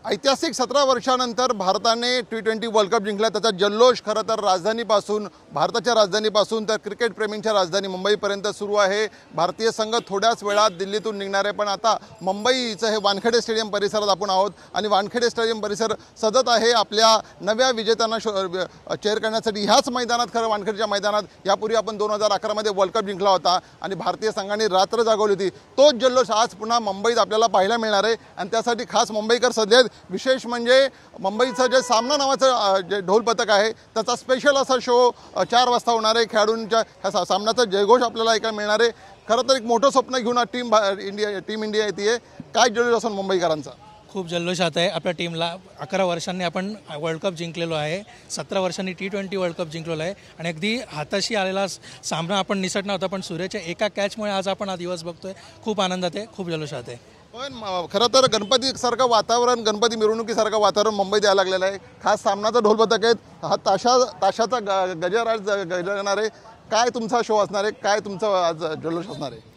ऐतिहासिक 17 वर्षानंतर भारताने T20 वर्ल्ड कप जिंकला। त्याचा जल्लोष खरं तर राजधानीपासून, भारताच्या राजधानीपासून तर क्रिकेट प्रेमींच्या राजधानी मुंबईपर्यंत सुरू आहे। भारतीय संघ थोड्याच वेळात दिल्लीतून निघणार आहे, पण आता मुंबईचं हे वानखेडे स्टेडियम परिसरात आपण आहोत आणि वानखेडे स्टेडियम परिसर सजत आहे आपल्या नव्या विजेत्यांना चेअर करण्यासाठी। ह्याच मैदानात, खरं वानखेडेच्या मैदानात यापूर्वी आपण 2011 मध्ये वर्ल्ड कप जिंकला होता आणि भारतीय संघाने रात्र जागवली होती। तोच जल्लोष आज पुन्हा मुंबईत आपल्याला पाहायला मिळणार आहे आणि त्यासाठी खास मुंबईकर सजले आहेत। विशेष म्हणजे मुंबईचं जे सामना नावाचं जे ढोल पथक आहे त्याचा स्पेशल असा शो 4 वाजता होणार आहे। खेळाडूंच्या ह्या सामन्याचा जयघोष आपल्याला ऐकायला मिळणार आहे। खरं तर एक मोठं स्वप्न घेऊन टीम इंडिया येते। काय जल्लोष असून मुंबईकरांचा? खूप जल्लोष आता आहे आपल्या टीमला। 11 वर्षांनी आपण वर्ल्ड कप जिंकलेलो आहे, 17 वर्षांनी T20 वर्ल्ड कप जिंकलेलो आहे आणि अगदी हाताशी आलेला सामना आपण निसटणार होता, पण सूर्याच्या एका कॅचमुळे आज आपण हा दिवस बघतोय। खूप आनंदात आहे, खूप जल्लोषात आहे। पण खरं तर गणपतीसारखं वातावरण, गणपती मिरवणुकीसारखं वातावरण मुंबईत यायला लागलेलं आहे। खास सामनाचा ढोल पथक आहेत, हा ताशाचा गजर आज गजरणार आहे। काय तुमचा शो असणार आहे? काय तुमचं आज जल्लोष असणार आहे?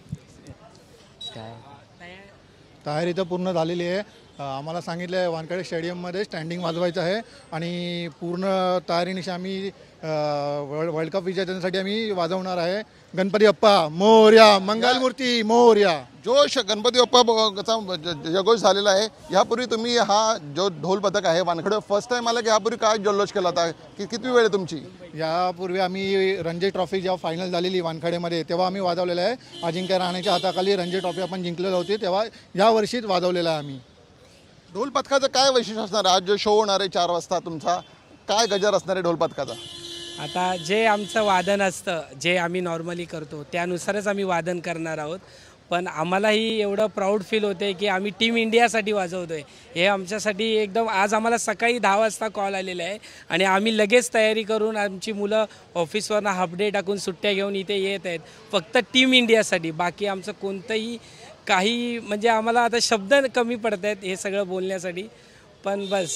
तयारी तर पूर्ण झालेली आहे। आम्हाला सांगितलं आहे वानखेडे स्टेडियममध्ये स्टँडिंग वाजवायचं आहे आणि पूर्ण तयारीनिशी आम्ही वर्ल्ड कप विजेत्यांसाठी आम्ही वाजवणार आहे। गणपती बाप्पा मोरया, मंगलमूर्ती मोरया। जोश गणपती बाप्पाचा जयघोष झालेला आहे। यापूर्वी तुम्ही हा जो ढोल पथक आहे वानखेडे फर्स्ट टाइम आला की यापूर्वी काय जल्लोष केला होता? किती वेळ आहे तुमची? यापूर्वी आम्ही रणजी ट्रॉफी जेव्हा फायनल झालेली वानखेडेमध्ये तेव्हा आम्ही वाजवलेलं आहे। अजिंक्य रहाणेच्या हाताखाली रणजी ट्रॉफी आपण जिंकलेली होती तेव्हा या वर्षीच वाजवलेलं आहे आम्ही। ढोल पथकाचं काय वैशिष्ट्य असणार आहे? आज जो शो होणार आहे 4 वाजता तुमचा, काय गजर असणार आहे ढोल पथकाचा? आता जे आमचं वादन असतं, जे आम्ही नॉर्मली करतो त्यानुसारच आम्ही वादन करणार आहोत। पण आम्हालाही एवढं प्राऊड फील होते की आम्ही टीम इंडियासाठी वाजवतोय। हे आमच्यासाठी एकदम, आज आम्हाला सकाळी 10 वाजता कॉल आलेला आहे आणि आम्ही लगेच तयारी करून आमची मुलं ऑफिसवरनं हाफ डे टाकून सुट्ट्या घेऊन इथे येत आहेत फक्त टीम इंडियासाठी। बाकी आमचं कोणतंही काही म्हणजे आम्हाला आता शब्द कमी पडत आहेत हे सगळं बोलण्यासाठी, पण बस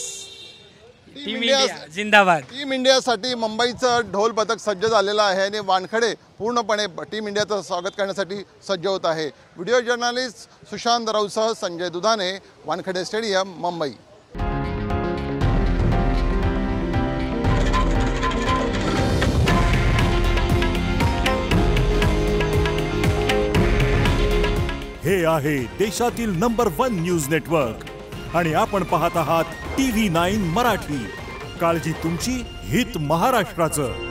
टीम इंडिया जिंदाबाद। टीम इंडियासाठी मुंबईचं ढोल पथक सज्ज झालेलं आहे आणि वानखेडे पूर्णपणे टीम इंडियाचं स्वागत करण्यासाठी सज्ज होत आहे। व्हिडिओ जर्नलिस्ट सुशांत राऊतसह संजय दुधाने, वानखेडे स्टेडियम, मुंबई। हे आहे देशातील नंबर 1 न्यूज नेटवर्क आणि आपण पाहत आहात TV9 मराठी। काळजी तुमची, हित महाराष्ट्राचं।